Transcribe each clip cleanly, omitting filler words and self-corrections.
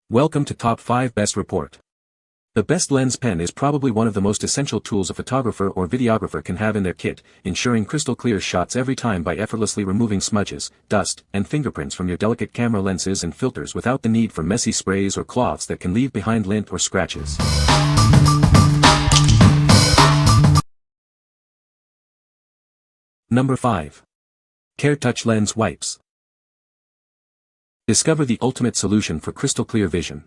Welcome to Top 5 Best Report. The best lens pen is probably one of the most essential tools a photographer or videographer can have in their kit, ensuring crystal clear shots every time by effortlessly removing smudges, dust, and fingerprints from your delicate camera lenses and filters without the need for messy sprays or cloths that can leave behind lint or scratches. Number 5. CareTouch Lens Wipes. Discover the ultimate solution for crystal clear vision.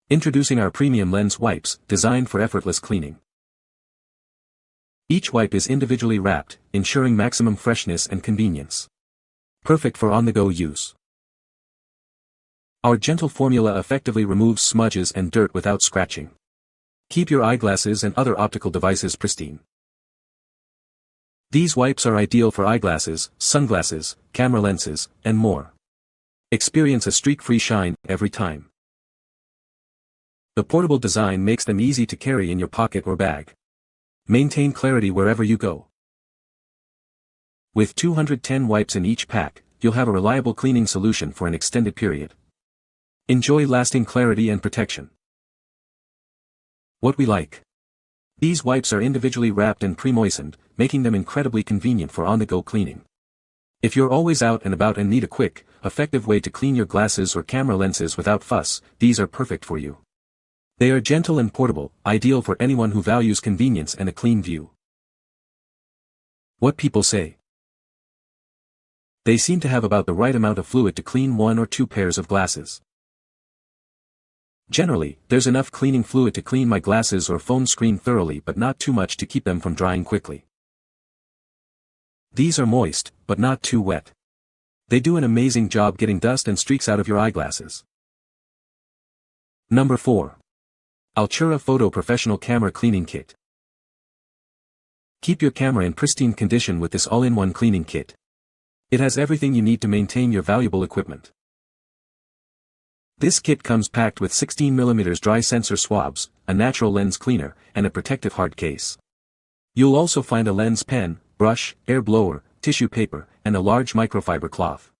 Introducing our premium lens wipes, designed for effortless cleaning. Each wipe is individually wrapped, ensuring maximum freshness and convenience. Perfect for on-the-go use. Our gentle formula effectively removes smudges and dirt without scratching. Keep your eyeglasses and other optical devices pristine. These wipes are ideal for eyeglasses, sunglasses, camera lenses, and more. Experience a streak-free shine every time. The portable design makes them easy to carry in your pocket or bag. Maintain clarity wherever you go. With 210 wipes in each pack, you'll have a reliable cleaning solution for an extended period. Enjoy lasting clarity and protection. What we like. These wipes are individually wrapped and pre-moistened, making them incredibly convenient for on-the-go cleaning. If you're always out and about and need a quick, effective way to clean your glasses or camera lenses without fuss, these are perfect for you. They are gentle and portable, ideal for anyone who values convenience and a clean view. What people say. They seem to have about the right amount of fluid to clean 1 or 2 pairs of glasses. Generally, there's enough cleaning fluid to clean my glasses or phone screen thoroughly, but not too much to keep them from drying quickly. These are moist, but not too wet. They do an amazing job getting dust and streaks out of your eyeglasses. Number 4. Altura Photo Professional Camera Cleaning Kit. Keep your camera in pristine condition with this all-in-one cleaning kit. It has everything you need to maintain your valuable equipment. This kit comes packed with 16mm dry sensor swabs, a natural lens cleaner, and a protective hard case. You'll also find a lens pen, brush, air blower, tissue paper, and a large microfiber cloth.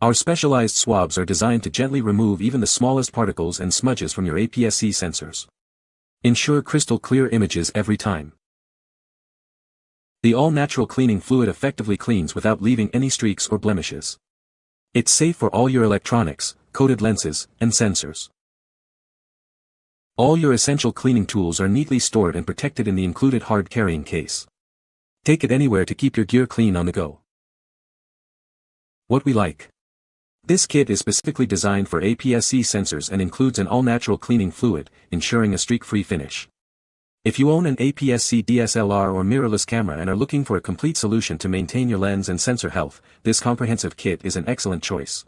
Our specialized swabs are designed to gently remove even the smallest particles and smudges from your APS-C sensors. Ensure crystal clear images every time. The all-natural cleaning fluid effectively cleans without leaving any streaks or blemishes. It's safe for all your electronics, coated lenses, and sensors. All your essential cleaning tools are neatly stored and protected in the included hard carrying case. Take it anywhere to keep your gear clean on the go. What we like. This kit is specifically designed for APS-C sensors and includes an all-natural cleaning fluid, ensuring a streak-free finish. If you own an APS-C DSLR or mirrorless camera and are looking for a complete solution to maintain your lens and sensor health, this comprehensive kit is an excellent choice.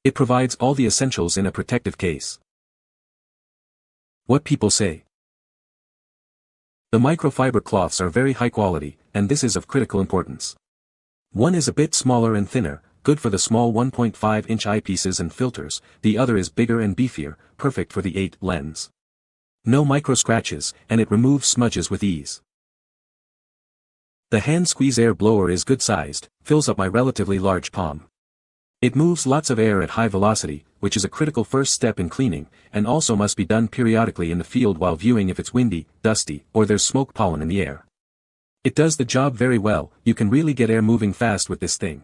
It provides all the essentials in a protective case. What people say. The microfiber cloths are very high quality, and this is of critical importance. One is a bit smaller and thinner, good for the small 1.5-inch eyepieces and filters, the other is bigger and beefier, perfect for the 8 lens. No micro scratches, and it removes smudges with ease. The hand squeeze air blower is good sized, fills up my relatively large palm. It moves lots of air at high velocity, which is a critical first step in cleaning, and also must be done periodically in the field while viewing if it's windy, dusty, or there's smoke pollen in the air. It does the job very well. You can really get air moving fast with this thing.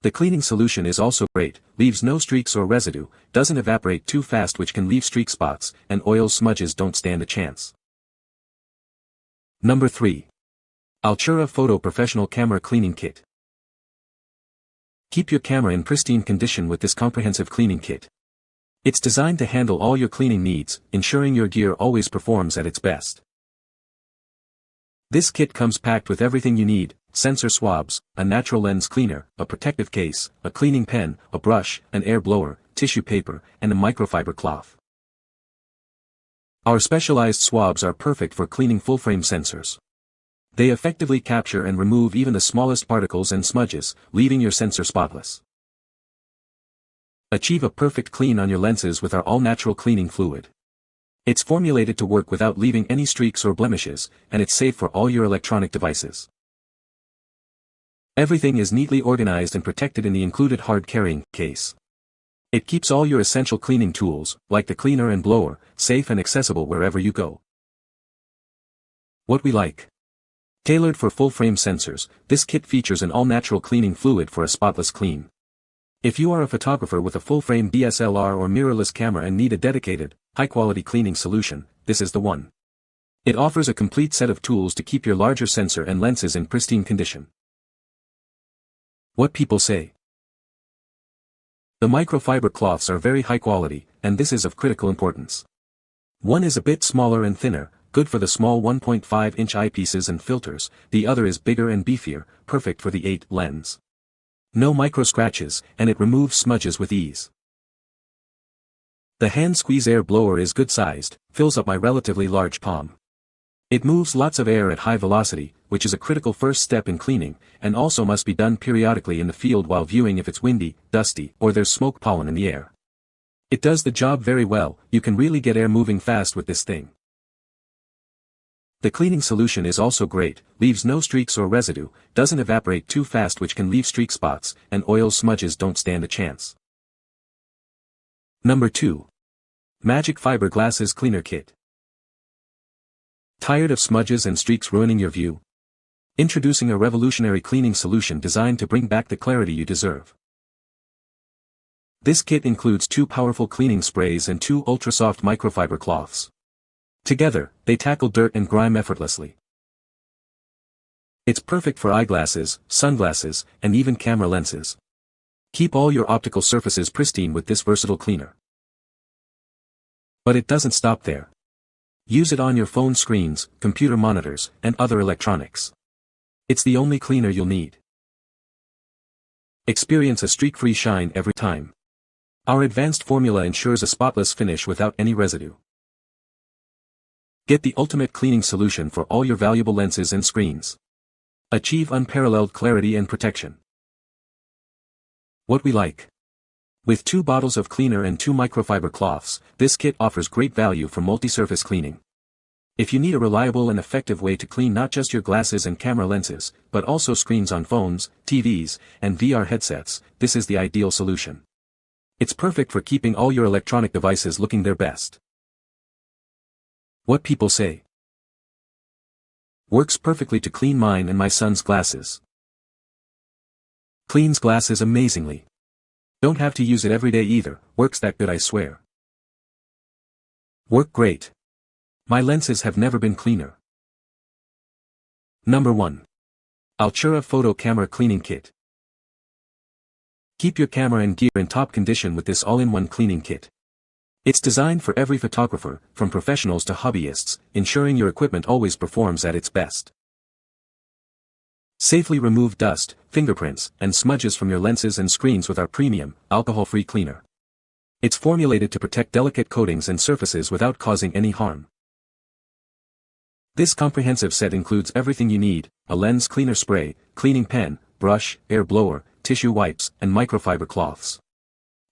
The cleaning solution is also great, leaves no streaks or residue, doesn't evaporate too fast which can leave streak spots, and oil smudges don't stand a chance. Number 3. Altura Photo Professional Camera Cleaning Kit. Keep your camera in pristine condition with this comprehensive cleaning kit. It's designed to handle all your cleaning needs, ensuring your gear always performs at its best. This kit comes packed with everything you need: sensor swabs, a natural lens cleaner, a protective case, a cleaning pen, a brush, an air blower, tissue paper, and a microfiber cloth. Our specialized swabs are perfect for cleaning full-frame sensors. They effectively capture and remove even the smallest particles and smudges, leaving your sensor spotless. Achieve a perfect clean on your lenses with our all-natural cleaning fluid. It's formulated to work without leaving any streaks or blemishes, and it's safe for all your electronic devices. Everything is neatly organized and protected in the included hard carrying case. It keeps all your essential cleaning tools, like the cleaner and blower, safe and accessible wherever you go. What we like. Tailored for full-frame sensors, this kit features an all-natural cleaning fluid for a spotless clean. If you are a photographer with a full-frame DSLR or mirrorless camera and need a dedicated, high-quality cleaning solution, this is the one. It offers a complete set of tools to keep your larger sensor and lenses in pristine condition. What people say. The microfiber cloths are very high quality, and this is of critical importance. One is a bit smaller and thinner, good for the small 1.5-inch eyepieces and filters, the other is bigger and beefier, perfect for the 8 lens. No micro scratches, and it removes smudges with ease. The hand squeeze air blower is good sized, fills up my relatively large palm. It moves lots of air at high velocity, which is a critical first step in cleaning, and also must be done periodically in the field while viewing if it's windy, dusty, or there's smoke pollen in the air. It does the job very well, you can really get air moving fast with this thing. The cleaning solution is also great, leaves no streaks or residue, doesn't evaporate too fast which can leave streak spots, and oil smudges don't stand a chance. Number 2. MagicFiber Glasses Cleaner Kit. Tired of smudges and streaks ruining your view? Introducing a revolutionary cleaning solution designed to bring back the clarity you deserve. This kit includes 2 powerful cleaning sprays and 2 ultra-soft microfiber cloths. Together, they tackle dirt and grime effortlessly. It's perfect for eyeglasses, sunglasses, and even camera lenses. Keep all your optical surfaces pristine with this versatile cleaner. But it doesn't stop there. Use it on your phone screens, computer monitors, and other electronics. It's the only cleaner you'll need. Experience a streak-free shine every time. Our advanced formula ensures a spotless finish without any residue. Get the ultimate cleaning solution for all your valuable lenses and screens. Achieve unparalleled clarity and protection. What we like. With 2 bottles of cleaner and 2 microfiber cloths, this kit offers great value for multi-surface cleaning. If you need a reliable and effective way to clean not just your glasses and camera lenses, but also screens on phones, TVs, and VR headsets, this is the ideal solution. It's perfect for keeping all your electronic devices looking their best. What people say. Works perfectly to clean mine and my son's glasses. Cleans glasses amazingly. Don't have to use it every day either, works that good I swear. Work great. My lenses have never been cleaner. Number 1. Altura Photo Camera Cleaning Kit. Keep your camera and gear in top condition with this all-in-one cleaning kit. It's designed for every photographer, from professionals to hobbyists, ensuring your equipment always performs at its best. Safely remove dust, fingerprints, and smudges from your lenses and screens with our premium, alcohol-free cleaner. It's formulated to protect delicate coatings and surfaces without causing any harm. This comprehensive set includes everything you need: a lens cleaner spray, cleaning pen, brush, air blower, tissue wipes, and microfiber cloths.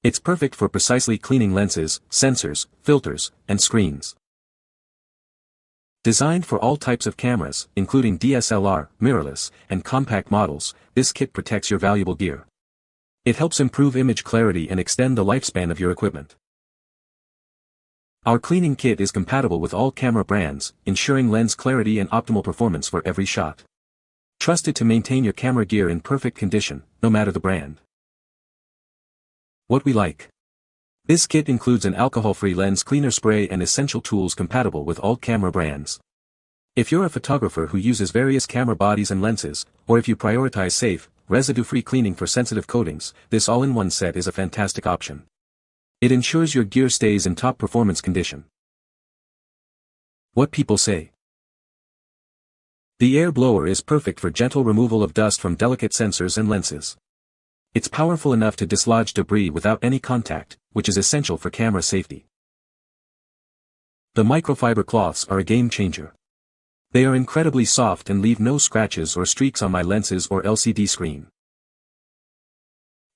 It's perfect for precisely cleaning lenses, sensors, filters, and screens. Designed for all types of cameras, including DSLR, mirrorless, and compact models, this kit protects your valuable gear. It helps improve image clarity and extend the lifespan of your equipment. Our cleaning kit is compatible with all camera brands, ensuring lens clarity and optimal performance for every shot. Trust it to maintain your camera gear in perfect condition, no matter the brand. What we like. This kit includes an alcohol-free lens cleaner spray and essential tools compatible with all camera brands. If you're a photographer who uses various camera bodies and lenses, or if you prioritize safe, residue-free cleaning for sensitive coatings, this all-in-one set is a fantastic option. It ensures your gear stays in top performance condition. What people say. The air blower is perfect for gentle removal of dust from delicate sensors and lenses. It's powerful enough to dislodge debris without any contact, which is essential for camera safety. The microfiber cloths are a game changer. They are incredibly soft and leave no scratches or streaks on my lenses or LCD screen.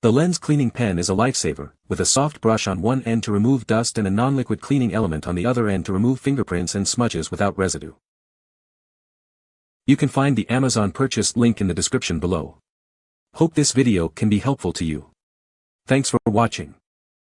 The lens cleaning pen is a lifesaver, with a soft brush on one end to remove dust and a non-liquid cleaning element on the other end to remove fingerprints and smudges without residue. You can find the Amazon purchase link in the description below. Hope this video can be helpful to you. Thanks for watching.